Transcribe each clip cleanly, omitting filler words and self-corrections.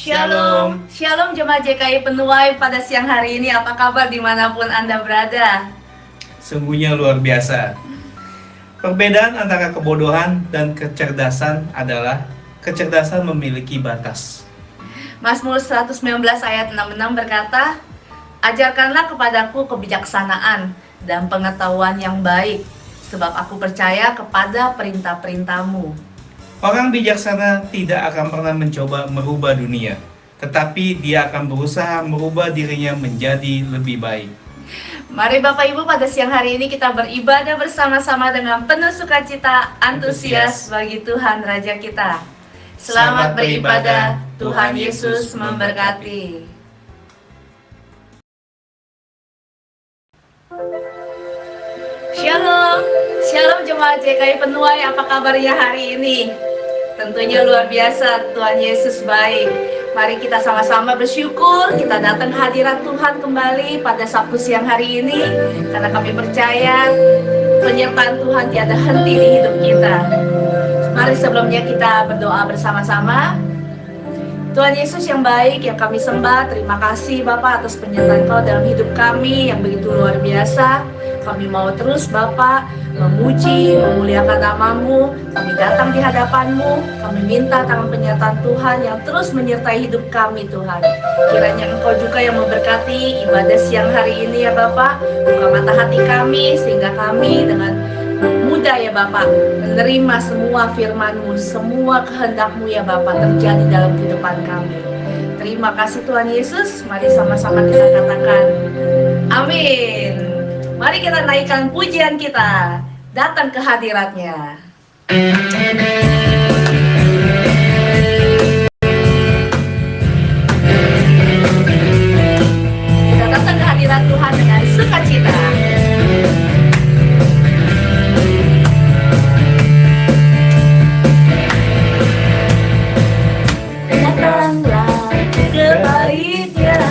Shalom, Shalom Jemaat JKI Penuai pada siang hari ini. Apa kabar dimanapun Anda berada? Sungguhnya luar biasa. Perbedaan antara kebodohan dan kecerdasan adalah kecerdasan memiliki batas. Mazmur 119 ayat 66 berkata, "Ajarkanlah kepadaku kebijaksanaan dan pengetahuan yang baik, sebab aku percaya kepada perintah-perintah-Mu." Orang bijaksana tidak akan pernah mencoba merubah dunia, tetapi dia akan berusaha merubah dirinya menjadi lebih baik. Mari Bapak Ibu, pada siang hari ini kita beribadah bersama-sama dengan penuh sukacita, antusias bagi Tuhan Raja kita. Selamat beribadah, Tuhan Yesus memberkati. Shalom, Shalom Jemaat JKI Penuai, apa kabarnya hari ini? Tentunya luar biasa, Tuhan Yesus baik. Mari kita sama-sama bersyukur, kita datang ke hadirat Tuhan kembali pada Sabtu siang hari ini, karena kami percaya penyertaan Tuhan tiada henti di hidup kita. Mari sebelumnya kita berdoa bersama-sama. Tuhan Yesus yang baik, yang kami sembah, terima kasih Bapak atas penyertaan Kau dalam hidup kami yang begitu luar biasa. Kami mau terus Bapak memuji, memuliakan nama-Mu. Kami datang di hadapan-Mu. Kami minta tangan penyertaan Tuhan yang terus menyertai hidup kami Tuhan. Kiranya Engkau juga yang memberkati ibadah siang hari ini ya Bapak. Buka mata hati kami sehingga kami dengan mudah ya Bapak menerima semua firman-Mu, semua kehendak-Mu ya Bapak terjadi dalam kehidupan kami. Terima kasih Tuhan Yesus. Mari sama-sama kita katakan amin. Mari kita naikkan pujian kita, datang ke hadirat-Nya. Kita datang ke hadirat Tuhan dengan sukacita. Datanglah ke bait-Nya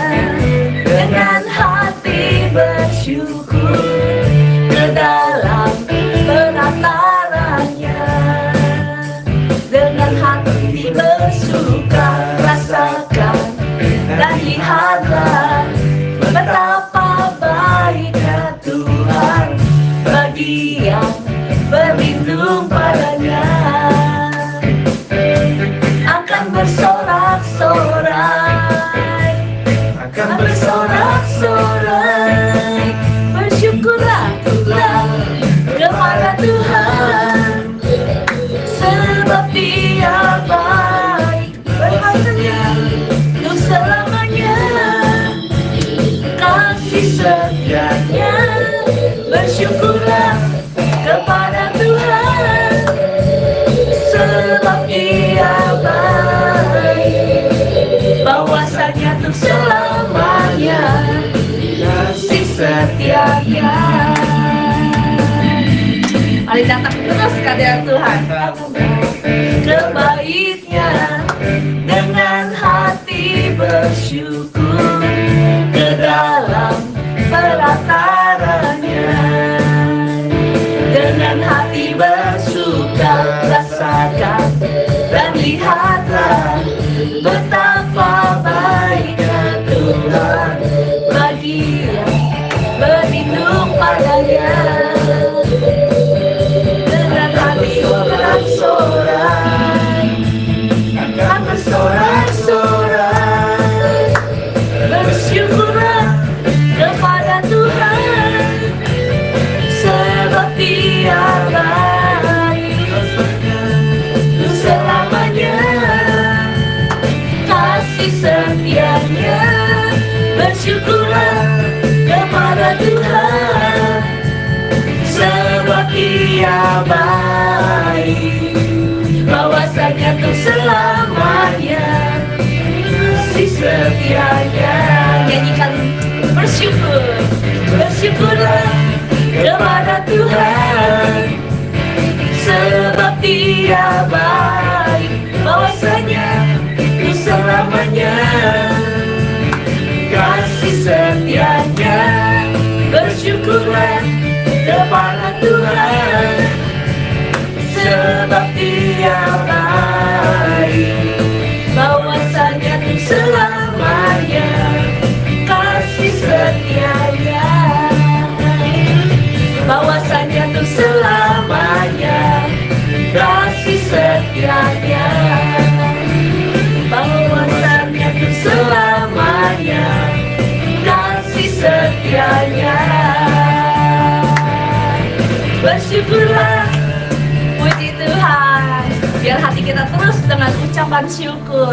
dengan hati bersyukur. Ke dalam penatarannya dengan hati bersuka, rasakan dan lihatlah betapa baiknya Tuhan bagi yang berlindung padanya. Akan bersorak-sorai, akan bersorak-sorai, bersyukurlah kepada Tuhan, sebab Dia baik, berhatinya untuk selamanya, kasih setianya. Bersyukurlah kepada Tuhan, sebab Dia baik, bahwasanya untuk selamanya, kasih setianya. Mari datang terus ke hadirat Tuhan, ke bait-Nya dengan hati bersyukur, ke dalam penatarannya dengan hati bersuka, rasakan dan lihatlah betapa baiknya Tuhan bagi yang berlindung padanya. Sorak-sorai, akan bersorak-sorai, bersyukurlah kepada Tuhan, sebab Dia baik untuk selamanya, kasih setianya. Bersyukurlah kepada Tuhan, sebab Dia baik, bahwasanya untuk selamanya, kasih setianya. Nyanyikan bersyukur, bersyukurlah kepada Tuhan, sebab Dia baik, bahwasanya untuk selamanya, kasih setianya. Bersyukurlah kepada Tuhan, sebab Dia baik, bahwasanya bersyukurlah. Puji Tuhan. Biar hati kita terus dengan ucapan syukur.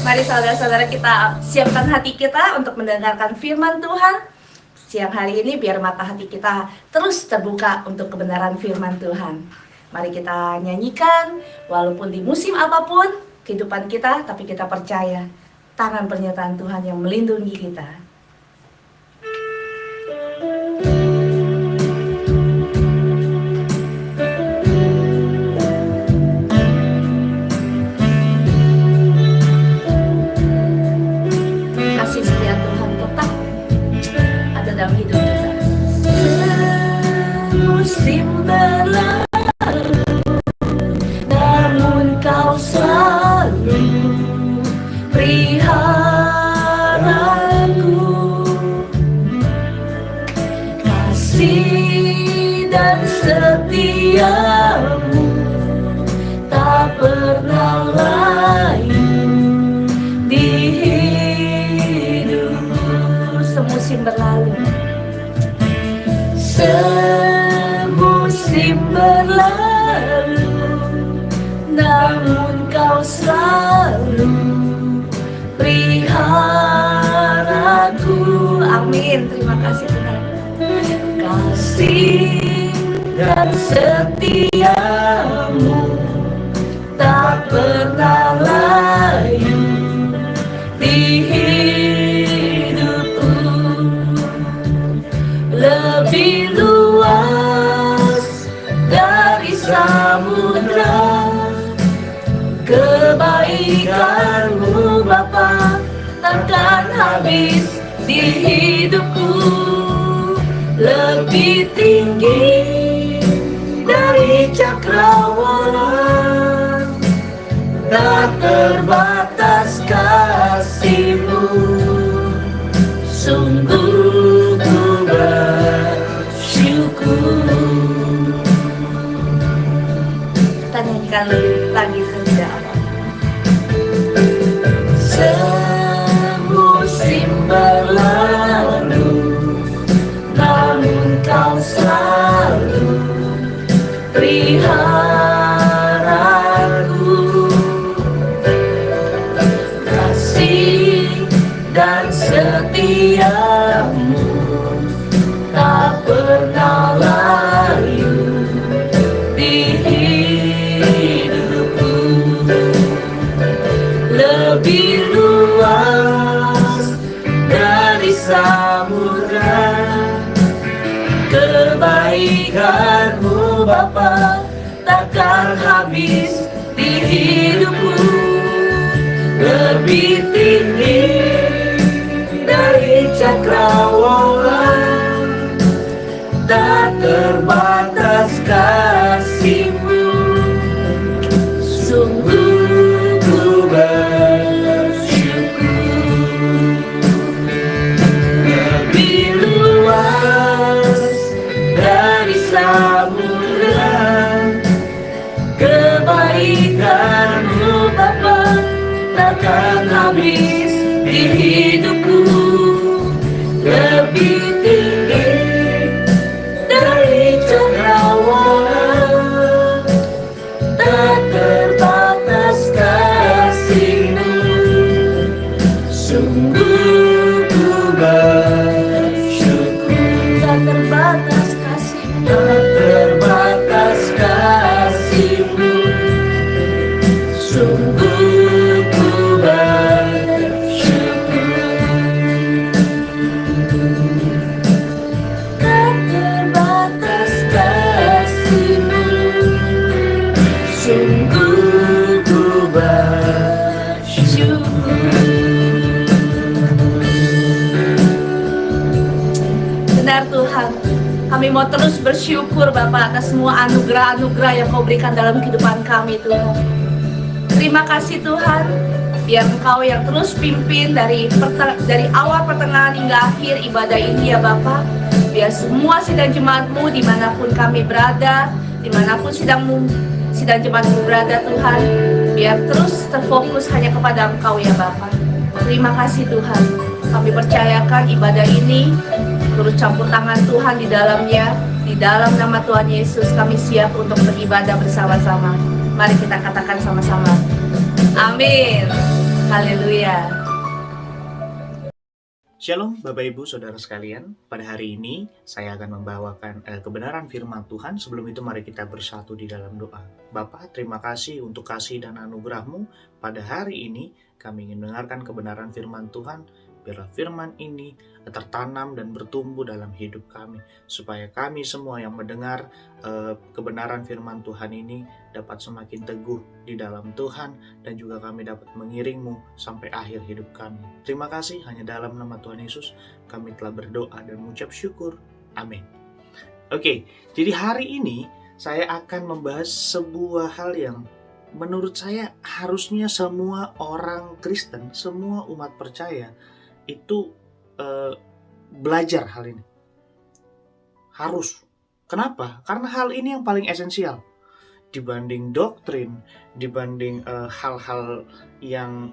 Mari saudara-saudara kita siapkan hati kita untuk mendengarkan firman Tuhan. Siang hari ini biar mata hati kita terus terbuka untuk kebenaran firman Tuhan. Mari kita nyanyikan walaupun di musim apapun kehidupan kita, tapi kita percaya tangan penyertaan Tuhan yang melindungi kita. Kasih setia Tuhan tetap ada dalam hidup kita. Musim berlalu, namun kau selalu peliharaku. Kasih dan setiamu tak pernah layu di hidupku. Semusim berlalu, semusim berlalu, namun kau selalu peliharaku. Amin. Terima kasih Tuhan. Kasih dan setiamu tak pernah layu di hidupku. Lebih luas dari samudra kebaikanmu Bapa takkan habis di hidupku. Lebih tinggi dari cakrawala, tak terbatas kasih-Mu. Sungguh ku bersyukur. Kita nyanyikan lagi tidak apa. Semusim berlalu, namun kau selalu peliharaku. Kasih dan setiamu tak pernah layu di hidupku. Lebih luas dari samudra kebaikanmu Bapa takkan habis di hidupku. Lebih tinggi dari cakrawala, tak terbatas kasih-Mu. Sungguh ku bersyukur. Lebih luas dari samudra kebaikan-Mu Bapa takkan habis di hidupku. Lebih tinggi dari cakrawala, tak terbatas kasih-Mu. Sungguh ku bersyukur. Tak terbatas kasih-Mu, tak terbatas kasih-Mu. Sungguh ku bersyukur. Tak terbatas kasih-Mu. Sungguh ku bersyukur. Benar Tuhan, kami mau terus bersyukur Bapak atas semua anugerah-anugerah yang Kau berikan dalam kehidupan kami Tuhan. Terima kasih Tuhan, biar Engkau yang terus pimpin dari awal pertengahan hingga akhir ibadah ini ya Bapak. Biar semua sidang jemaat-Mu dimanapun kami berada, dimanapun sidang jemaat-Mu berada Tuhan, biar terus terfokus hanya kepada Engkau ya Bapak. Terima kasih Tuhan, kami percayakan ibadah ini turut campur tangan Tuhan di dalamnya. Di dalam nama Tuhan Yesus kami siap untuk beribadah bersama-sama. Mari kita katakan sama-sama. Amin. Haleluya. Shalom Bapak Ibu Saudara sekalian, pada hari ini saya akan membawakan kebenaran firman Tuhan. Sebelum itu mari kita bersatu di dalam doa. Bapa, terima kasih untuk kasih dan anugerah-Mu. Pada hari ini kami ingin mendengarkan kebenaran firman Tuhan. Biarlah firman ini tertanam dan bertumbuh dalam hidup kami, supaya kami semua yang mendengar kebenaran firman Tuhan ini dapat semakin teguh di dalam Tuhan, dan juga kami dapat mengiring-Mu sampai akhir hidup kami. Terima kasih, hanya dalam nama Tuhan Yesus kami telah berdoa dan mengucap syukur. Amin. Oke, jadi hari ini saya akan membahas sebuah hal yang menurut saya harusnya semua orang Kristen, semua umat percaya itu belajar hal ini. Harus. Kenapa? Karena hal ini yang paling esensial dibanding doktrin, dibanding hal-hal yang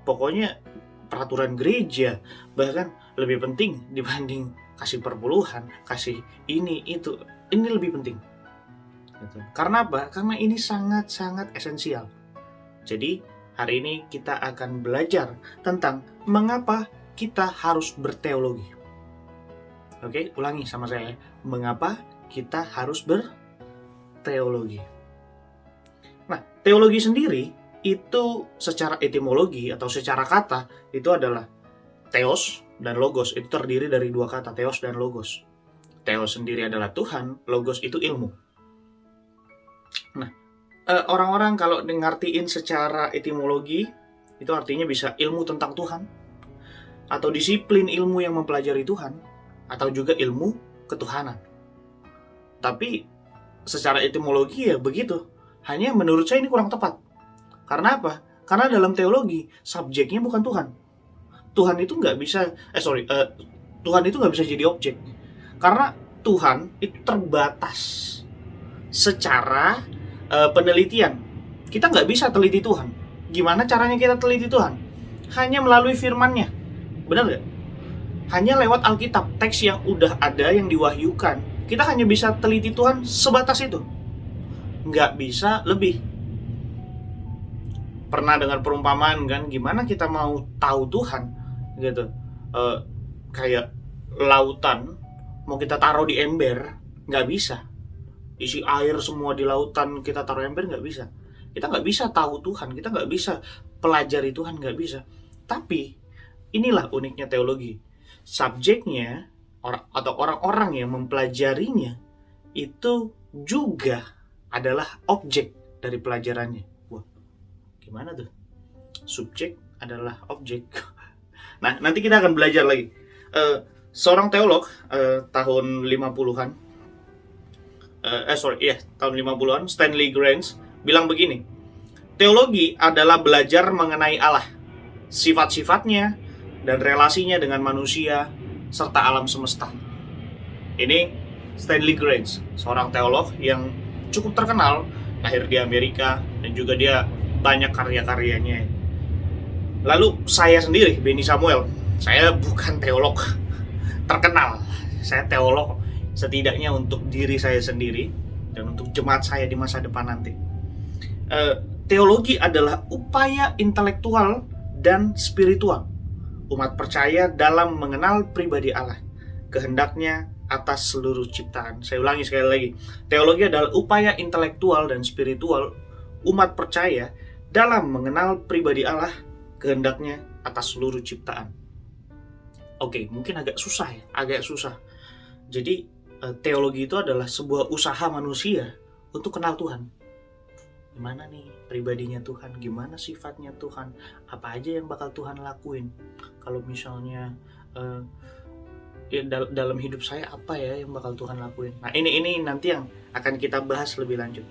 pokoknya peraturan gereja, bahkan lebih penting dibanding kasih perpuluhan, kasih ini itu. Ini lebih penting. Karena apa? Karena ini sangat-sangat esensial. Jadi hari ini kita akan belajar tentang mengapa kita harus berteologi. Oke, ulangi sama saya. Mengapa kita harus berteologi. Nah, teologi sendiri itu secara etimologi atau secara kata itu adalah theos dan logos. Itu terdiri dari dua kata, theos dan logos. Theos sendiri adalah Tuhan, logos itu ilmu. Nah, orang-orang kalau ngertiin secara etimologi itu artinya bisa ilmu tentang Tuhan, atau disiplin ilmu yang mempelajari Tuhan, atau juga ilmu ketuhanan. Tapi secara etimologi ya begitu. Hanya menurut saya ini kurang tepat. Karena apa? Karena dalam teologi subjeknya bukan Tuhan. Tuhan itu nggak bisa Tuhan itu nggak bisa jadi objek. Karena Tuhan itu terbatas secara penelitian. Kita nggak bisa teliti Tuhan. Gimana caranya kita teliti Tuhan? Hanya melalui firman-Nya. Benar nggak? Hanya lewat Alkitab, teks yang udah ada, yang diwahyukan. Kita hanya bisa teliti Tuhan sebatas itu. Nggak bisa lebih. Pernah dengar perumpamaan kan? Gimana kita mau tahu Tuhan? Gitu. Kayak lautan, mau kita taruh di ember, nggak bisa. Isi air semua di lautan kita taruh ember, nggak bisa. Kita nggak bisa tahu Tuhan, kita nggak bisa pelajari Tuhan, nggak bisa. Tapi inilah uniknya teologi. Subjeknya atau orang-orang yang mempelajarinya itu juga adalah objek dari pelajarannya. Wah, gimana tuh? Subjek adalah objek. Nah, nanti kita akan belajar lagi. Seorang teolog tahun 50-an tahun 50-an, Stanley Grange bilang begini, teologi adalah belajar mengenai Allah, sifat-sifatnya, dan relasinya dengan manusia, serta alam semesta. Ini Stanley Grange, seorang teolog yang cukup terkenal, lahir di Amerika, dan juga dia banyak karya-karyanya. Lalu saya sendiri, Benny Samuel, saya bukan teolog terkenal, saya teolog setidaknya untuk diri saya sendiri dan untuk jemaat saya di masa depan nanti. Teologi adalah upaya intelektual dan spiritual umat percaya dalam mengenal pribadi Allah, kehendaknya atas seluruh ciptaan. Saya ulangi sekali lagi. Teologi adalah upaya intelektual dan spiritual umat percaya dalam mengenal pribadi Allah, kehendaknya atas seluruh ciptaan. Oke, mungkin agak susah ya, agak susah. Jadi teologi itu adalah sebuah usaha manusia untuk kenal Tuhan. Gimana nih pribadinya Tuhan, gimana sifatnya Tuhan, apa aja yang bakal Tuhan lakuin. Kalau misalnya dalam hidup saya apa ya yang bakal Tuhan lakuin. Nah ini nanti yang akan kita bahas lebih lanjut.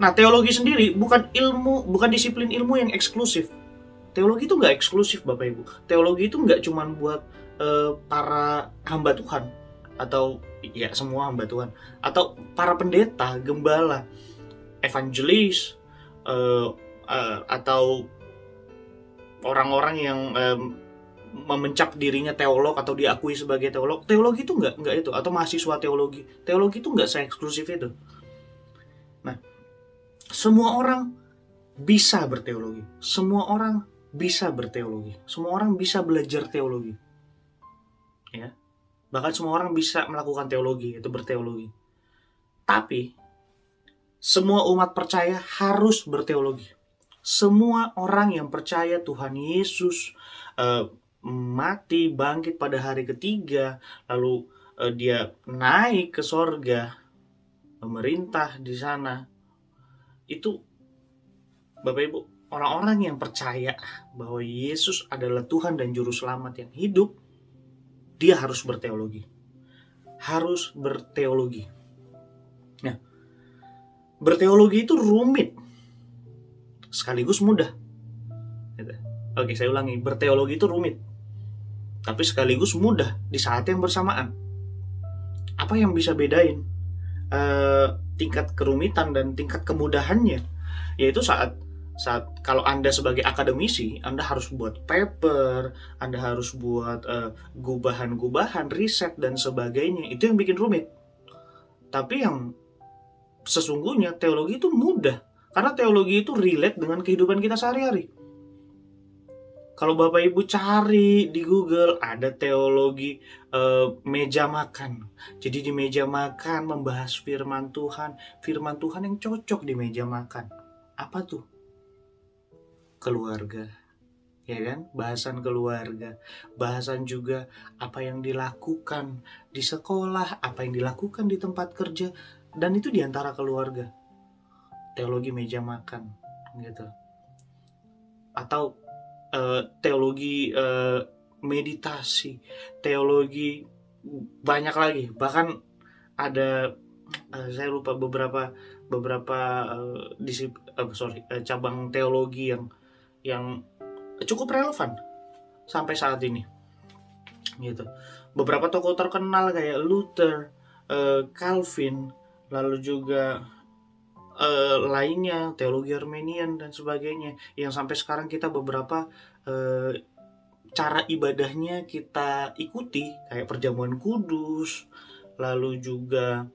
Nah teologi sendiri bukan disiplin ilmu yang eksklusif. Teologi itu nggak eksklusif Bapak Ibu. Teologi itu nggak cuma buat para hamba Tuhan, atau ya semua hamba Tuhan, atau para pendeta, gembala, evangelis, atau orang-orang yang memencap dirinya teolog atau diakui sebagai teolog. Teologi itu enggak itu, atau mahasiswa teologi. Teologi itu enggak se-eksklusif itu. Nah, semua orang bisa berteologi. Semua orang bisa berteologi. Semua orang bisa belajar teologi. Ya. Bahkan semua orang bisa melakukan teologi, itu berteologi. Tapi semua umat percaya harus berteologi. Semua orang yang percaya Tuhan Yesus mati, bangkit pada hari ketiga, lalu dia naik ke sorga, memerintah di sana, itu Bapak Ibu, orang-orang yang percaya bahwa Yesus adalah Tuhan dan Juru Selamat yang hidup, dia harus berteologi. Harus berteologi. Nah, berteologi itu rumit, sekaligus mudah. Oke, saya ulangi, berteologi itu rumit, tapi sekaligus mudah di saat yang bersamaan. Apa yang bisa bedain tingkat kerumitan dan tingkat kemudahannya? Yaitu saat kalau Anda sebagai akademisi, Anda harus buat paper, Anda harus buat gubahan-gubahan, riset dan sebagainya. Itu yang bikin rumit. Tapi yang sesungguhnya teologi itu mudah, karena teologi itu relate dengan kehidupan kita sehari-hari. Kalau Bapak Ibu cari di Google, ada teologi meja makan. Jadi di meja makan membahas firman Tuhan yang cocok di meja makan. Apa tuh? Keluarga. Ya kan? Bahasan keluarga. Bahasan juga apa yang dilakukan di sekolah, apa yang dilakukan di tempat kerja, dan itu di antara keluarga. Teologi meja makan gitu. Atau teologi meditasi, teologi banyak lagi. Bahkan ada saya lupa beberapa cabang teologi yang cukup relevan sampai saat ini gitu. Beberapa tokoh terkenal kayak Luther, Calvin, lalu juga lainnya, teologi Armenian dan sebagainya, yang sampai sekarang kita beberapa cara ibadahnya kita ikuti, kayak perjamuan kudus, lalu juga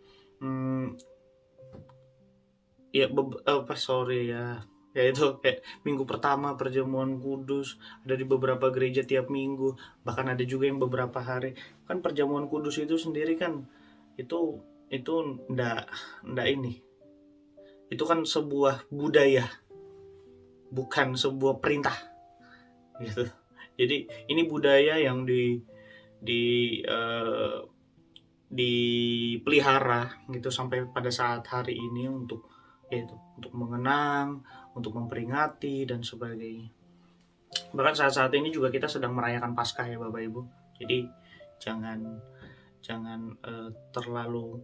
itu kayak minggu pertama perjamuan kudus ada di beberapa gereja tiap minggu, bahkan ada juga yang beberapa hari. Kan perjamuan kudus itu sendiri kan itu ndak ini, itu kan sebuah budaya, bukan sebuah perintah gitu. Jadi ini budaya yang dipelihara gitu sampai pada saat hari ini untuk mengenang, untuk memperingati dan sebagainya. Bahkan saat-saat ini juga kita sedang merayakan Paskah ya Bapak Ibu. Jadi jangan terlalu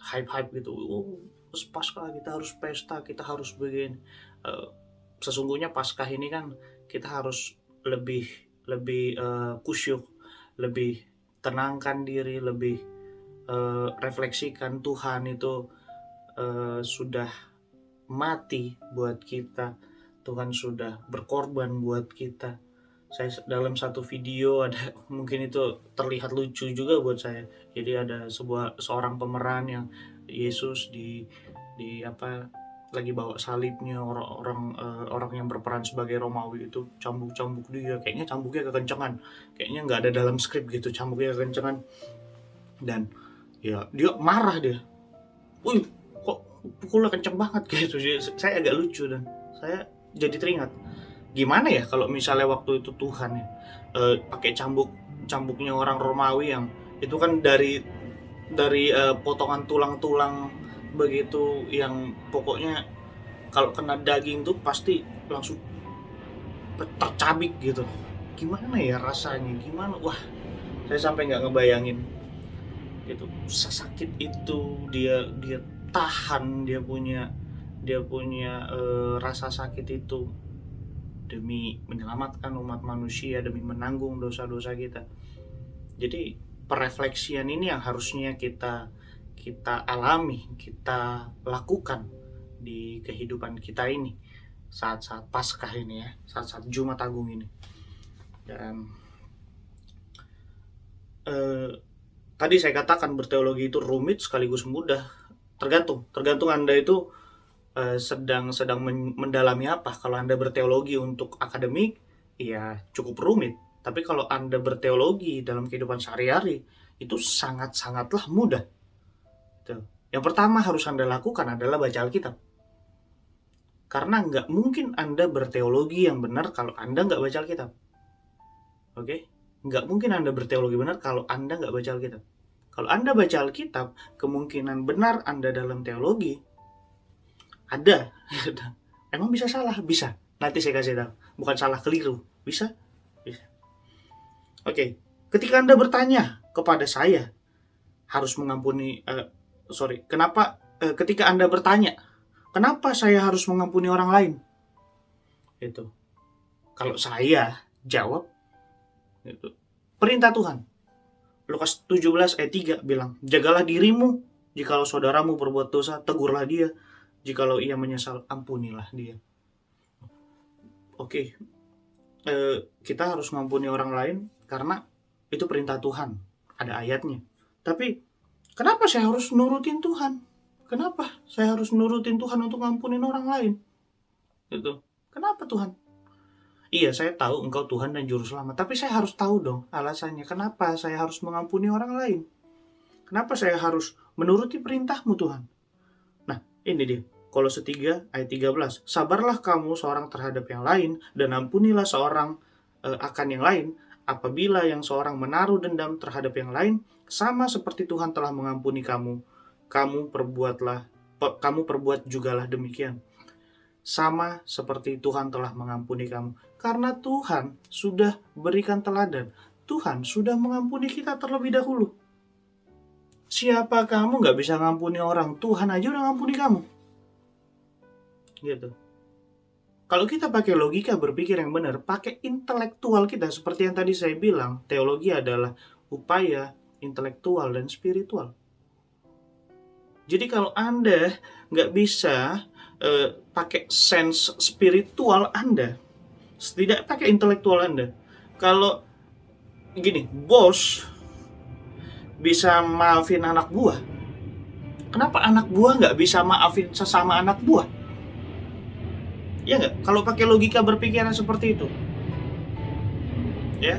hype gitu. Paskah kita harus pesta, kita harus begini. Sesungguhnya Paskah ini kan kita harus lebih kusyuk, lebih tenangkan diri, lebih refleksikan Tuhan itu sudah mati buat kita, Tuhan sudah berkorban buat kita. Saya dalam satu video ada, mungkin itu terlihat lucu juga buat saya. Jadi ada seorang pemeran yang Yesus di lagi bawa salibnya, orang yang berperan sebagai Romawi itu cambuk dia, kayaknya cambuknya kekencengan, kayaknya nggak ada dalam skrip gitu, cambuknya kekencengan, dan ya dia marah, dia, wih kok pukulnya kenceng banget gitu. Saya agak lucu dan saya jadi teringat gimana ya kalau misalnya waktu itu Tuhan ya pakai cambuknya orang Romawi yang itu kan dari potongan tulang-tulang begitu, yang pokoknya kalau kena daging tuh pasti langsung tercabik gitu. Gimana ya rasanya, gimana, wah saya sampai nggak ngebayangin gitu. Sesakit itu dia tahan, dia punya rasa sakit itu demi menyelamatkan umat manusia, demi menanggung dosa-dosa kita. Jadi perefleksian ini yang harusnya kita alami, kita lakukan di kehidupan kita ini saat-saat Paskah ini ya, saat-saat Jumat Agung ini. Dan tadi saya katakan berteologi itu rumit sekaligus mudah. Tergantung Anda itu sedang mendalami apa. Kalau Anda berteologi untuk akademik, ya cukup rumit. Tapi kalau Anda berteologi dalam kehidupan sehari-hari, itu sangat-sangatlah mudah. Tuh. Yang pertama harus Anda lakukan adalah baca Alkitab. Karena nggak mungkin Anda berteologi yang benar kalau Anda nggak baca Alkitab. Oke? Nggak mungkin Anda berteologi benar kalau Anda nggak baca Alkitab. Kalau Anda baca Alkitab, kemungkinan benar Anda dalam teologi ada. Emang bisa salah? Bisa. Nanti saya kasih tahu. Bukan salah, keliru. Bisa? Bisa. Oke. Ketika Anda bertanya kepada saya, harus mengampuni, ketika Anda bertanya, kenapa saya harus mengampuni orang lain? Itu. Kalau saya jawab, itu perintah Tuhan. Lukas 17 ayat 3 bilang, jagalah dirimu, jikalau saudaramu berbuat dosa, tegurlah dia, jikalau ia menyesal, ampunilah dia. Oke, kita harus mengampuni orang lain karena itu perintah Tuhan, ada ayatnya. Tapi kenapa saya harus nurutin Tuhan? Kenapa saya harus nurutin Tuhan untuk ngampunin orang lain? Gitu. Kenapa Tuhan? Iya, saya tahu engkau Tuhan dan Juru Selamat, tapi saya harus tahu dong alasannya. Kenapa saya harus mengampuni orang lain? Kenapa saya harus menuruti perintahmu Tuhan? Nah, ini dia. Kolose 3 ayat 13. Sabarlah kamu seorang terhadap yang lain, dan ampunilah seorang akan yang lain. Apabila yang seorang menaruh dendam terhadap yang lain, sama seperti Tuhan telah mengampuni kamu, kamu perbuat jugalah demikian. Sama seperti Tuhan telah mengampuni kamu. Karena Tuhan sudah berikan teladan. Tuhan sudah mengampuni kita terlebih dahulu. Siapa kamu gak bisa ngampuni orang? Tuhan aja udah ngampuni kamu. Gitu. Kalau kita pakai logika berpikir yang benar, pakai intelektual kita, seperti yang tadi saya bilang, teologi adalah upaya intelektual dan spiritual. Jadi kalau Anda gak bisa pakai sense spiritual Anda, tidak pakai intelektual Anda. Kalau gini, bos bisa maafin anak buah, kenapa anak buah nggak bisa maafin sesama anak buah? Ya nggak? Kalau pakai logika berpikiran seperti itu, ya.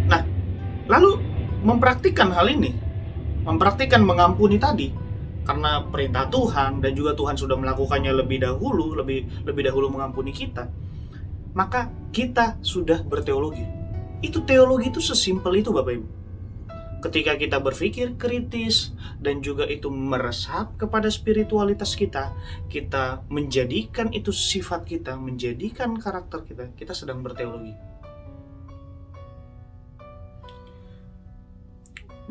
Nah, lalu mempraktikkan hal ini, mempraktikkan mengampuni tadi, karena perintah Tuhan dan juga Tuhan sudah melakukannya lebih dahulu mengampuni kita, maka kita sudah berteologi. Itu teologi itu sesimpel itu Bapak Ibu. Ketika kita berpikir kritis dan juga itu meresap kepada spiritualitas kita, kita menjadikan itu sifat kita, menjadikan karakter kita, kita sedang berteologi.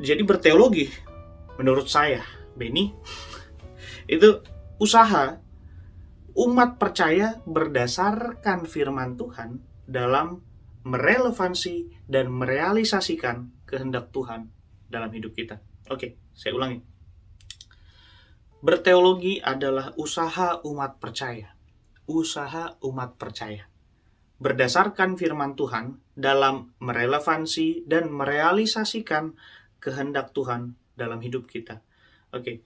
Jadi berteologi menurut saya, Benny, itu usaha umat percaya berdasarkan firman Tuhan dalam merelevansi dan merealisasikan kehendak Tuhan dalam hidup kita. Oke, saya ulangi. Berteologi adalah usaha umat percaya. Usaha umat percaya berdasarkan firman Tuhan dalam merelevansi dan merealisasikan kehendak Tuhan dalam hidup kita. Oke,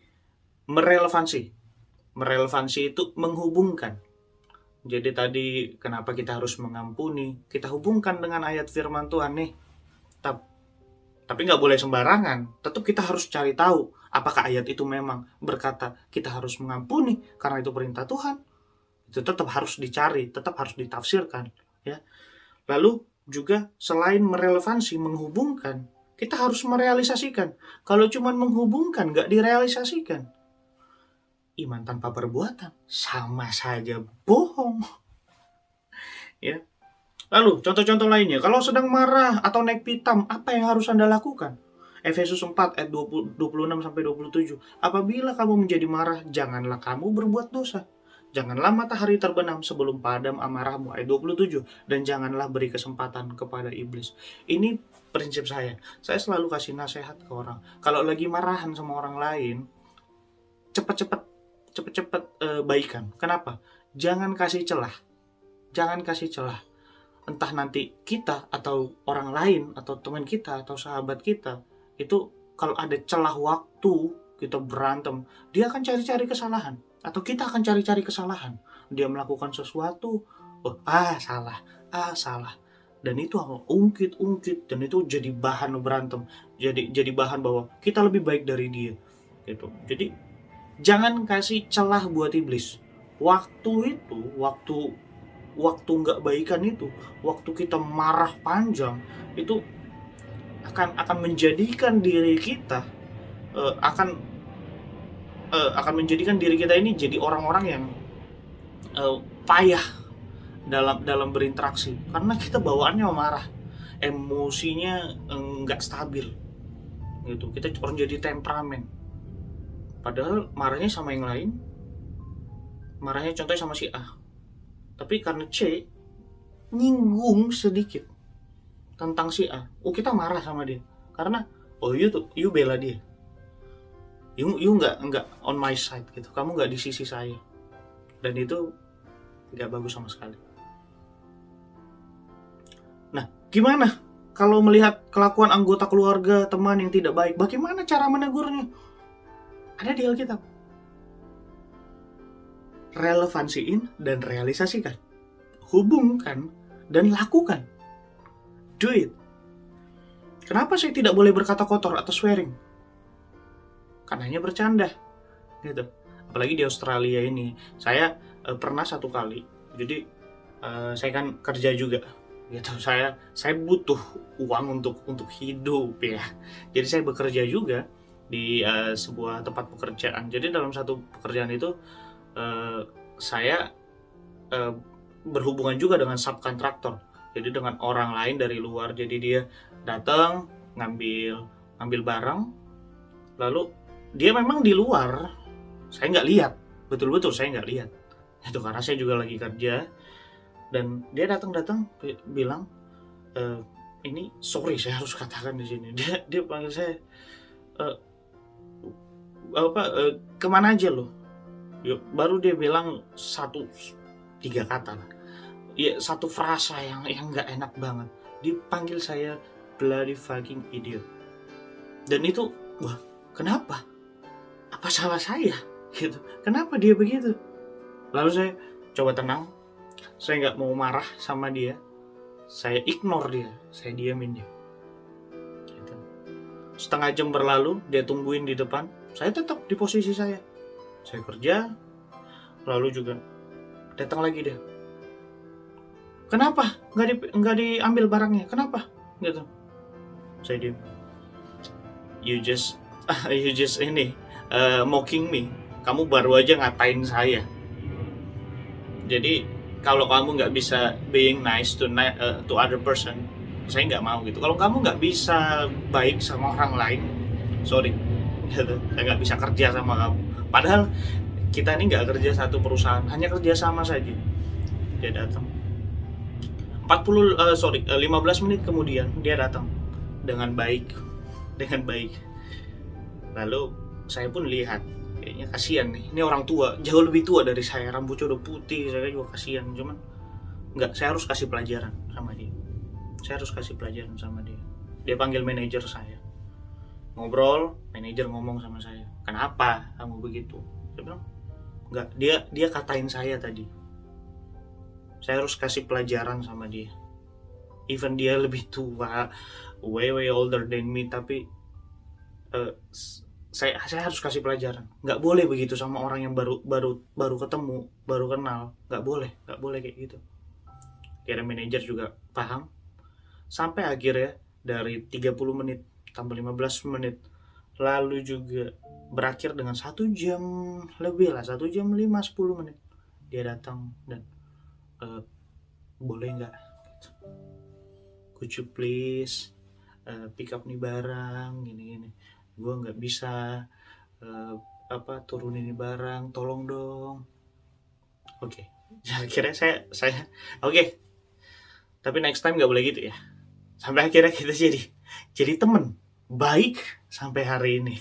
merelevansi itu menghubungkan. Jadi tadi kenapa kita harus mengampuni, kita hubungkan dengan ayat firman Tuhan nih. Tapi nggak boleh sembarangan, tetap kita harus cari tahu apakah ayat itu memang berkata kita harus mengampuni karena itu perintah Tuhan. Itu tetap harus dicari, tetap harus ditafsirkan, ya. Lalu juga selain merelevansi, menghubungkan, kita harus merealisasikan. Kalau cuma menghubungkan, nggak direalisasikan, iman tanpa perbuatan sama saja bohong. Ya. Lalu contoh-contoh lainnya, kalau sedang marah atau naik pitam, apa yang harus Anda lakukan? Efesus 4 ayat 26 sampai 27. Apabila kamu menjadi marah, janganlah kamu berbuat dosa. Janganlah matahari terbenam sebelum padam amarahmu, ayat 27. Dan janganlah beri kesempatan kepada iblis. Ini prinsip saya. Saya selalu kasih nasihat ke orang. Kalau lagi marahan sama orang lain, cepet-cepet baikan. Kenapa? Jangan kasih celah. jangan kasih celah. Entah nanti kita atau orang lain atau teman kita atau sahabat kita itu kalau ada celah waktu kita berantem, dia akan cari-cari kesalahan atau kita akan cari-cari kesalahan. Dia melakukan sesuatu, salah. Dan itu ungkit dan itu jadi bahan berantem, jadi bahan bahwa kita lebih baik dari dia gitu. Jadi jangan kasih celah buat iblis. Waktu nggak baikan itu, waktu kita marah panjang itu akan menjadikan diri kita akan menjadikan diri kita ini jadi orang-orang yang payah dalam berinteraksi, karena kita bawaannya marah, emosinya nggak stabil gitu. Kita orang jadi temperamen, padahal marahnya sama yang lain, marahnya contohnya sama si A, tapi karena C nyinggung sedikit tentang si A, kita marah sama dia karena you bela dia, you nggak on my side gitu, kamu nggak di sisi saya, dan itu nggak bagus sama sekali. Nah, gimana kalau melihat kelakuan anggota keluarga, teman yang tidak baik, bagaimana cara menegurnya? Ada di Alkitab. Relevansiin dan realisasikan, hubungkan dan lakukan. Do it. Kenapa saya tidak boleh berkata kotor atau swearing? Karena hanya bercanda gitu. Apalagi di Australia ini, saya pernah satu kali, jadi saya kan kerja juga gitu. Saya butuh uang untuk hidup ya. Jadi saya bekerja juga di sebuah tempat pekerjaan. Jadi dalam satu pekerjaan itu saya berhubungan juga dengan subkontraktor. Jadi dengan orang lain dari luar. Jadi dia datang ngambil barang, lalu dia memang di luar, saya nggak lihat, betul-betul saya nggak lihat. Itu karena saya juga lagi kerja, dan dia datang bilang, ini sorry saya harus katakan di sini. Dia panggil saya, kemana aja lo? Baru dia bilang 3 kata lah. Ya, satu frasa yang nggak enak banget. Dipanggil saya bloody fucking idiot. Dan itu, wah, kenapa? Apa salah saya? Gitu. Kenapa dia begitu? Lalu saya coba tenang. Saya nggak mau marah sama dia. Saya ignore dia. Saya diamin dia. Gitu. Setengah jam berlalu, dia tungguin di depan. Saya tetap di posisi saya. Saya kerja. Lalu juga datang lagi dia. Kenapa? Nggak diambil barangnya? Kenapa? Gitu. Saya diam. You just mocking me. Kamu baru aja ngatain saya. Jadi kalau kamu nggak bisa being nice to other person, saya nggak mau gitu. Kalau kamu nggak bisa baik sama orang lain, sorry, gitu. Saya nggak bisa kerja sama kamu. Padahal kita ini nggak kerja satu perusahaan, hanya kerja sama saja. Dia datang. 15 menit kemudian dia datang dengan baik. Lalu saya pun lihat, kayaknya kasihan nih. Ini orang tua, jauh lebih tua dari saya, rambutnya udah putih, saya juga kasihan. Cuman saya harus kasih pelajaran sama dia. Dia panggil manajer saya. Ngobrol, manajer ngomong sama saya. Kenapa kamu begitu? Saya bilang, enggak, dia katain saya tadi. Saya harus kasih pelajaran sama dia. Even dia lebih tua, way older than me, tapi saya harus kasih pelajaran. Nggak boleh begitu sama orang yang baru ketemu, baru kenal. Nggak boleh kayak gitu. Kira manajer juga paham. Sampai akhirnya dari 30 menit tambah 15 menit, lalu juga berakhir dengan 1 jam lebih lah, 1 jam 5-10 menit. Dia datang dan boleh nggak? Could you please pick up nih barang gini. Gue nggak bisa turunin nih barang, tolong dong. Oke. Akhirnya saya oke. Tapi next time nggak boleh gitu ya. Sampai akhirnya kita jadi temen baik sampai hari ini.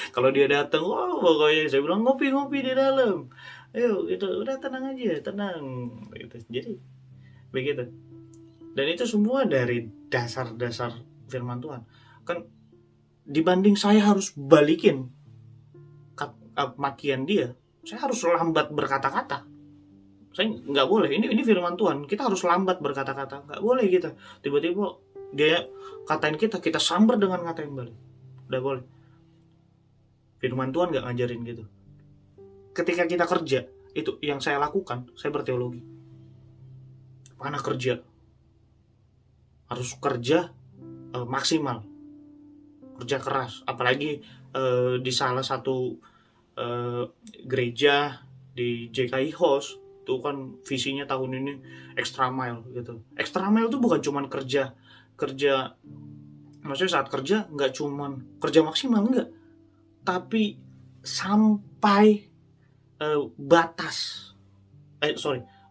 Kalau dia datang, pokoknya saya bilang ngopi di dalam. Ayo gitu, udah tenang aja, tenang gitu. Jadi begitu. Dan itu semua dari dasar-dasar firman Tuhan. Kan dibanding saya harus balikin makian dia, saya harus lambat berkata-kata. Saya nggak boleh. Ini firman Tuhan. Kita harus lambat berkata-kata. Nggak boleh kita. Tiba-tiba dia katain kita sambar dengan kata yang balik. Nggak boleh. Firman Tuhan nggak ngajarin gitu. Ketika kita kerja, itu yang saya lakukan. Saya berteologi. Mana kerja? Harus kerja maksimal. Kerja keras. Apalagi di salah satu gereja di JKI Host, itu kan visinya tahun ini extra mile gitu. Extra mile itu bukan cuman kerja maksudnya saat kerja nggak cuman kerja maksimal, enggak, tapi sampai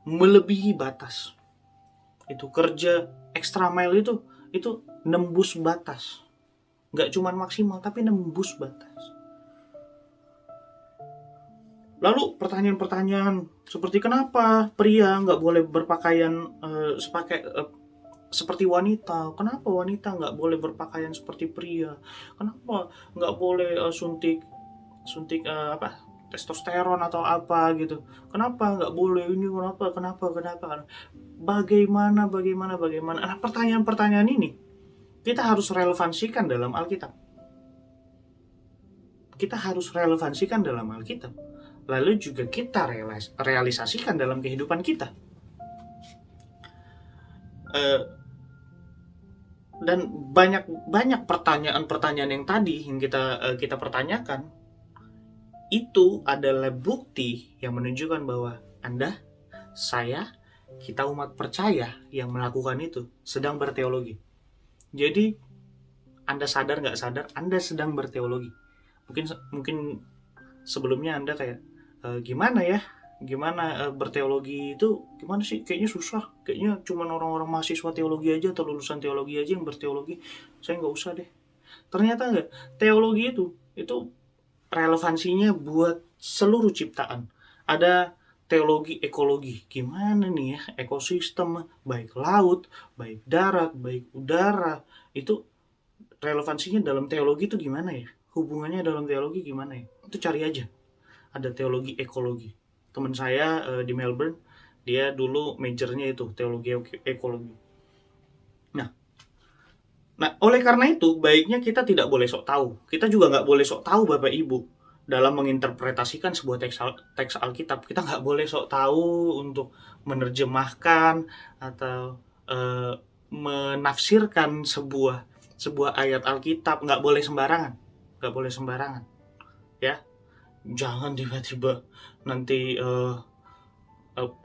melebihi batas. Itu kerja extra mile itu nembus batas, nggak cuman maksimal tapi nembus batas. Lalu pertanyaan-pertanyaan seperti kenapa pria nggak boleh berpakaian seperti wanita? Kenapa wanita nggak boleh berpakaian seperti pria? Kenapa nggak boleh suntik testosteron atau apa gitu? Kenapa nggak boleh ini? Kenapa? Bagaimana? Nah, pertanyaan-pertanyaan ini kita harus relevansikan dalam Alkitab. Lalu juga kita realisasikan dalam kehidupan kita. Dan banyak pertanyaan-pertanyaan yang tadi yang kita pertanyakan itu adalah bukti yang menunjukkan bahwa Anda, saya, kita umat percaya yang melakukan itu sedang berteologi. Jadi Anda sadar nggak sadar, Anda sedang berteologi. Mungkin sebelumnya Anda kayak gimana berteologi itu gimana sih, kayaknya susah, kayaknya cuma orang-orang mahasiswa teologi aja atau lulusan teologi aja yang berteologi, saya nggak usah deh. Ternyata nggak, teologi itu relevansinya buat seluruh ciptaan. Ada teologi ekologi, gimana nih ya ekosistem, baik laut, baik darat, baik udara, itu relevansinya dalam teologi itu gimana ya, hubungannya dalam teologi gimana ya, itu cari aja. Ada teologi ekologi. Teman saya di Melbourne, dia dulu majornya itu teologi ekologi. Nah, oleh karena itu baiknya kita tidak boleh sok tahu. Kita juga nggak boleh sok tahu, Bapak Ibu, dalam menginterpretasikan sebuah teks Alkitab. Kita nggak boleh sok tahu untuk menerjemahkan atau menafsirkan sebuah ayat Alkitab. Nggak boleh sembarangan. Ya. Jangan tiba-tiba nanti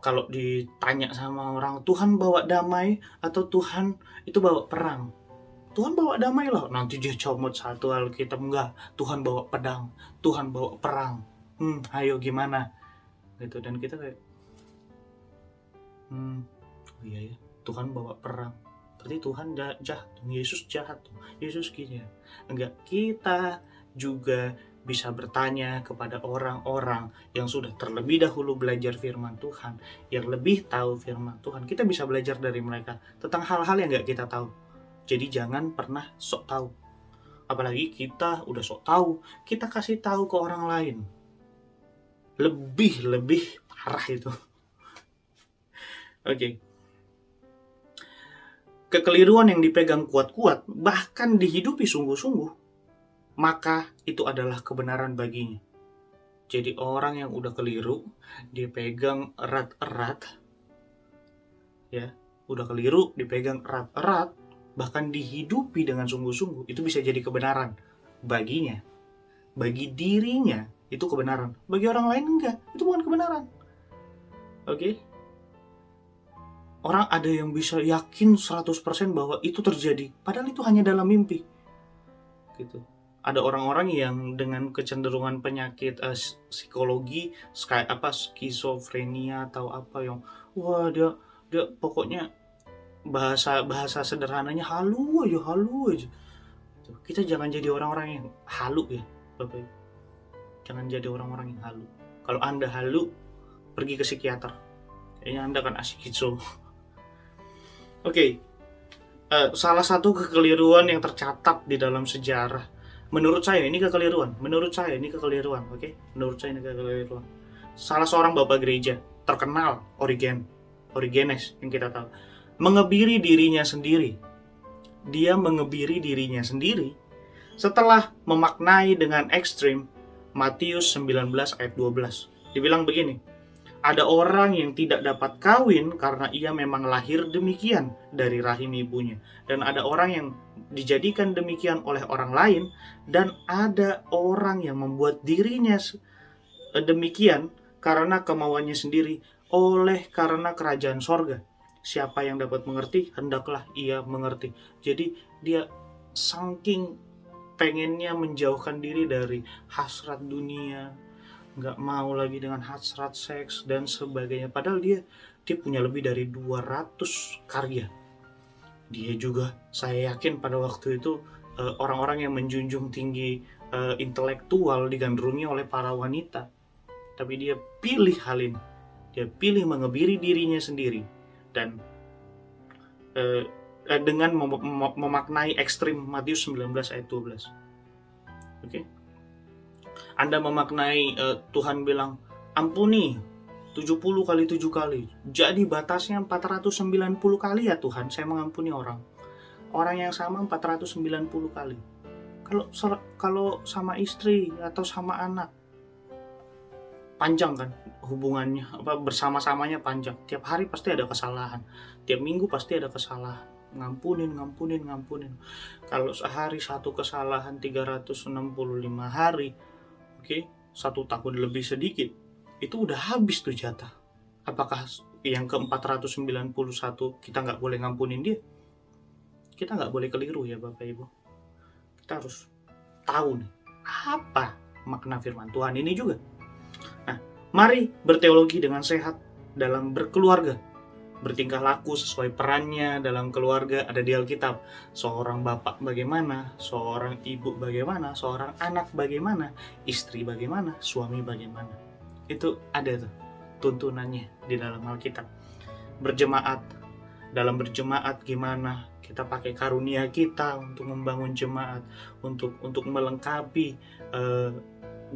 kalau ditanya sama orang, Tuhan bawa damai atau Tuhan itu bawa perang? Tuhan bawa damai loh, nanti dia comot satu Alkitab. Enggak, Tuhan bawa pedang, Tuhan bawa perang. Ayo gimana gitu. Dan kita kayak oh iya ya, Tuhan bawa perang, berarti Tuhan jahat, Yesus jahat, Yesus gini ya. Enggak, kita juga bisa bertanya kepada orang-orang yang sudah terlebih dahulu belajar firman Tuhan, yang lebih tahu firman Tuhan. Kita bisa belajar dari mereka tentang hal-hal yang nggak kita tahu. Jadi jangan pernah sok tahu. Apalagi kita udah sok tahu, kita kasih tahu ke orang lain. Lebih parah itu. Oke. Kekeliruan yang dipegang kuat-kuat, bahkan dihidupi sungguh-sungguh, maka itu adalah kebenaran baginya. Jadi orang yang udah keliru, dia pegang erat-erat, ya, udah keliru, dipegang erat-erat, bahkan dihidupi dengan sungguh-sungguh, itu bisa jadi kebenaran baginya. Bagi dirinya itu kebenaran, bagi orang lain enggak, itu bukan kebenaran. Oke? Orang ada yang bisa yakin 100% bahwa itu terjadi, padahal itu hanya dalam mimpi. Gitu. Ada orang-orang yang dengan kecenderungan penyakit psikologi, skizofrenia atau apa, yang wah dia pokoknya bahasa sederhananya halu aja. Kita jangan jadi orang-orang yang halu ya, Bapak. Jangan jadi orang-orang yang halu. Kalau Anda halu, pergi ke psikiater. Kayaknya Anda kan asik gitu. Oke. Salah satu kekeliruan yang tercatat di dalam sejarah, menurut saya ini kekeliruan, oke? Menurut saya ini kekeliruan. Salah seorang bapak gereja terkenal, Origenes yang kita tahu, mengebiri dirinya sendiri. Dia mengebiri dirinya sendiri setelah memaknai dengan ekstrim Matius 19 ayat 12. Dibilang begini, ada orang yang tidak dapat kawin karena ia memang lahir demikian dari rahim ibunya. Dan ada orang yang dijadikan demikian oleh orang lain. Dan ada orang yang membuat dirinya demikian karena kemauannya sendiri karena kerajaan sorga. Siapa yang dapat mengerti, hendaklah ia mengerti. Jadi dia saking pengennya menjauhkan diri dari hasrat dunia, nggak mau lagi dengan hasrat seks dan sebagainya. Padahal dia punya lebih dari 200 karya. Dia juga, saya yakin pada waktu itu orang-orang yang menjunjung tinggi intelektual digandrungi oleh para wanita. Tapi dia pilih hal ini. Dia pilih mengebiri dirinya sendiri. Dan dengan memaknai ekstrim Matius 19 ayat 12. Oke? Anda memaknai Tuhan bilang, ampuni 70 kali 7 kali. Jadi batasnya 490 kali ya Tuhan, saya mengampuni orang. Orang yang sama 490 kali. Kalau sama istri atau sama anak, panjang kan hubungannya, bersama-samanya panjang. Tiap hari pasti ada kesalahan. Tiap minggu pasti ada kesalahan. Ngampunin. Kalau sehari satu kesalahan 365 hari, oke, 1 tahun lebih sedikit, itu udah habis tuh jatah. Apakah yang ke 491 kita nggak boleh ngampunin dia? Kita nggak boleh keliru ya Bapak Ibu. Kita harus tahu nih, apa makna firman Tuhan ini juga. Nah, mari berteologi dengan sehat dalam berkeluarga. Bertingkah laku sesuai perannya dalam keluarga ada di Alkitab. Seorang bapak bagaimana, seorang ibu bagaimana, seorang anak bagaimana, istri bagaimana, suami bagaimana. Itu ada tuh tuntunannya di dalam Alkitab. Dalam berjemaat gimana kita pakai karunia kita untuk membangun jemaat, untuk melengkapi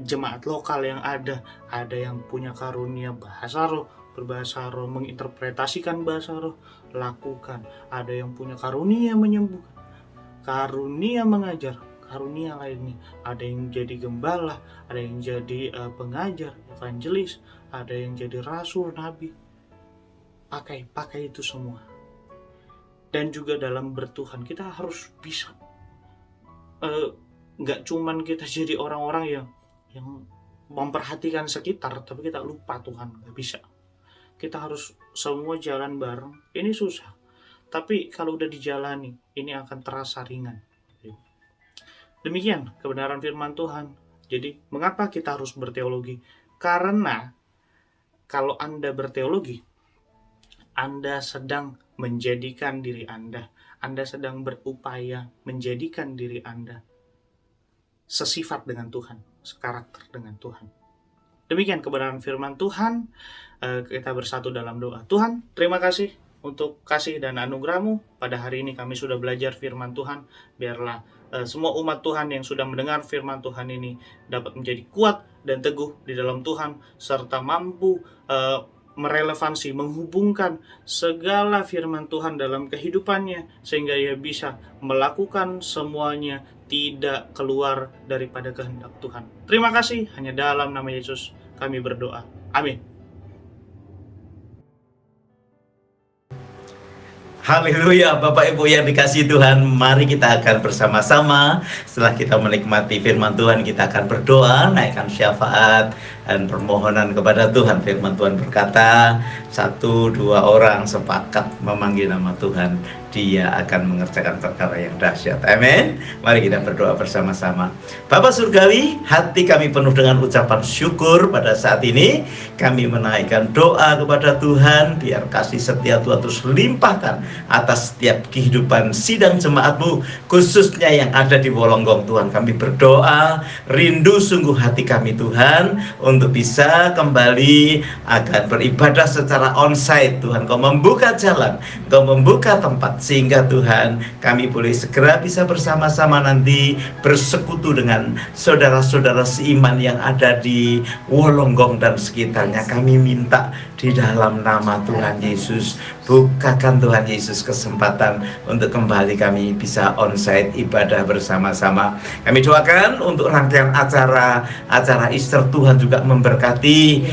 jemaat lokal yang ada yang punya karunia bahasa roh, berbahasa roh, menginterpretasikan bahasa roh, lakukan. Ada yang punya karunia menyembuhkan, karunia mengajar, karunia lainnya. Ada yang jadi gembala, ada yang jadi pengajar, evangelis, ada yang jadi rasul, nabi. Pakai itu semua. Dan juga dalam bertuhan kita harus bisa, nggak cuman kita jadi orang-orang yang memperhatikan sekitar, tapi kita lupa Tuhan. Nggak bisa. Kita harus semua jalan bareng. Ini susah, tapi kalau udah dijalani, ini akan terasa ringan. Demikian kebenaran firman Tuhan. Jadi mengapa kita harus berteologi? Karena kalau Anda berteologi, Anda sedang menjadikan diri Anda sedang berupaya menjadikan diri Anda sesifat dengan Tuhan, sekarakter dengan Tuhan. Demikian kebenaran firman Tuhan. Kita bersatu dalam doa. Tuhan, terima kasih untuk kasih dan anugerah-Mu. Pada hari ini kami sudah belajar firman Tuhan. Biarlah semua umat Tuhan yang sudah mendengar firman Tuhan ini dapat menjadi kuat dan teguh di dalam Tuhan, serta mampu merelevansi, menghubungkan segala firman Tuhan dalam kehidupannya, sehingga ia bisa melakukan semuanya tidak keluar daripada kehendak Tuhan. Terima kasih, hanya dalam nama Yesus kami berdoa. Amin. Haleluya, Bapak Ibu yang dikasihi Tuhan, mari kita akan bersama-sama. Setelah kita menikmati firman Tuhan, kita akan berdoa, naikkan syafaat dan permohonan kepada Tuhan. Firman Tuhan berkata, 1-2 orang sepakat memanggil nama Tuhan, Dia akan mengerjakan perkara yang dahsyat. Amin. Mari kita berdoa bersama-sama. Bapa Surgawi, hati kami penuh dengan ucapan syukur pada saat ini. Kami menaikkan doa kepada Tuhan, biar kasih setia Tuhan terus limpahkan atas setiap kehidupan sidang jemaat-Mu, khususnya yang ada di Wolong Wolonggong Tuhan. Kami berdoa, rindu sungguh hati kami Tuhan untuk bisa kembali akan beribadah secara onsite Tuhan. Kau membuka jalan, Kau membuka tempat, sehingga Tuhan kami boleh segera bisa bersama-sama nanti bersekutu dengan saudara-saudara seiman yang ada di Wolonggong dan sekitarnya. Kami minta di dalam nama Tuhan Yesus, bukakan Tuhan Yesus kesempatan untuk kembali kami bisa onsite ibadah bersama-sama. Kami doakan untuk rangkaian acara Easter, Tuhan juga memberkati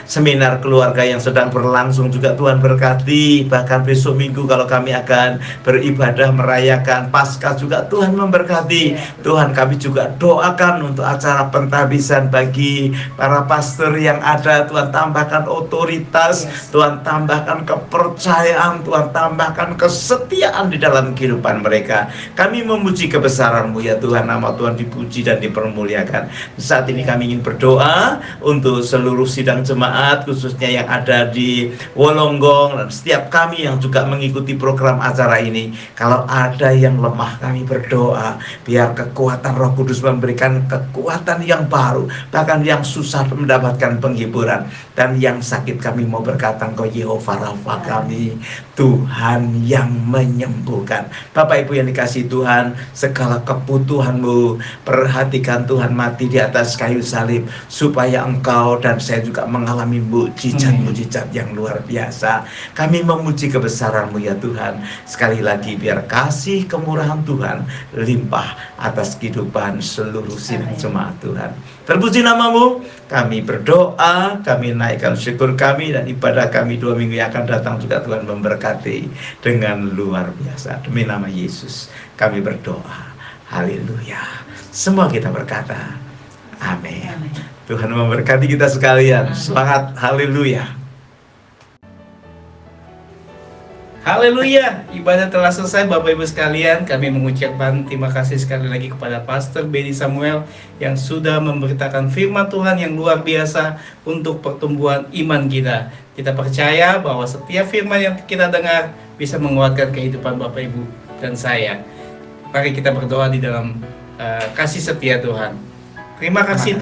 seminar keluarga yang sedang berlangsung juga Tuhan berkati. Bahkan besok Minggu kalau kami akan beribadah merayakan Paskah juga Tuhan memberkati. Tuhan, kami juga doakan untuk acara pentabisan bagi para pastor yang ada. Tuhan, tambahkan otoritas, Tuhan tambahkan kepercayaan, Tuhan tambahkan kesetiaan di dalam kehidupan mereka. Kami memuji kebesaran-Mu ya Tuhan, nama Tuhan dipuji dan dipermuliakan. Saat ini kami ingin berdoa untuk seluruh sidang jemaat, khususnya yang ada di Wolonggong, dan setiap kami yang juga mengikuti program acara ini. Kalau ada yang lemah, kami berdoa biar kekuatan Roh Kudus memberikan kekuatan yang baru, bahkan yang susah mendapatkan penghiburan, dan yang sakit kami mau berkata, Engkau Yehova Rafa kami, Tuhan yang menyembuhkan. Bapak Ibu yang dikasihi Tuhan, segala kebutuhan-Mu, perhatikan Tuhan mati di atas kayu salib, supaya Engkau dan saya juga mengalami mujizat-mujizat yang luar biasa. Kami memuji kebesaran-Mu ya Tuhan. Sekali lagi biar kasih kemurahan Tuhan limpah atas kehidupan seluruh sidang jemaat Tuhan. Terpuji nama-Mu, kami berdoa, kami naikkan syukur kami, dan ibadah kami 2 minggu yang akan datang juga Tuhan memberkati dengan luar biasa. Demi nama Yesus kami berdoa. Haleluya. Semua kita berkata amin. Tuhan memberkati kita sekalian. Semangat, haleluya. Haleluya, ibadah telah selesai Bapak Ibu sekalian. Kami mengucapkan terima kasih sekali lagi kepada Pastor Benny Samuel yang sudah memberitakan firman Tuhan yang luar biasa untuk pertumbuhan iman kita. Kita percaya bahwa setiap firman yang kita dengar bisa menguatkan kehidupan Bapak Ibu dan saya. Mari kita berdoa di dalam kasih setia Tuhan. Terima kasih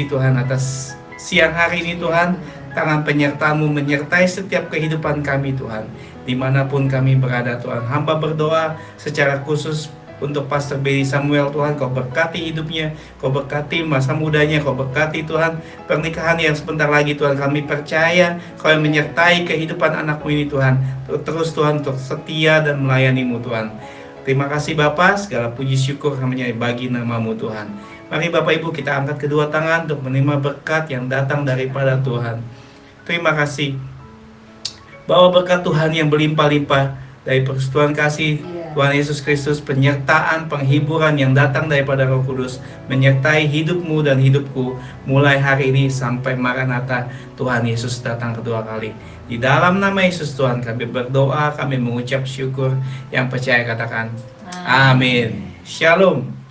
Tuhan atas siang hari ini Tuhan. Tangan penyerta-Mu menyertai setiap kehidupan kami Tuhan. Dimanapun kami berada Tuhan, hamba berdoa secara khusus untuk Pastor Benny Samuel Tuhan. Kau berkati hidupnya, Kau berkati masa mudanya, Kau berkati Tuhan pernikahan yang sebentar lagi Tuhan. Kami percaya Kau yang menyertai kehidupan anak-Mu ini Tuhan. Terus Tuhan untuk setia dan melayani-Mu Tuhan. Terima kasih Bapa, segala puji syukur hanya bagi nama-Mu Tuhan. Mari Bapak Ibu kita angkat kedua tangan untuk menerima berkat yang datang daripada Tuhan. Terima kasih bahwa berkat Tuhan yang berlimpah-limpah dari persekutuan kasih Tuhan Yesus Kristus, penyertaan, penghiburan yang datang daripada Roh Kudus menyertai hidupmu dan hidupku mulai hari ini sampai Maranatha Tuhan Yesus datang kedua kali. Di dalam nama Yesus Tuhan kami berdoa, kami mengucap syukur. Yang percaya katakan amin. Shalom.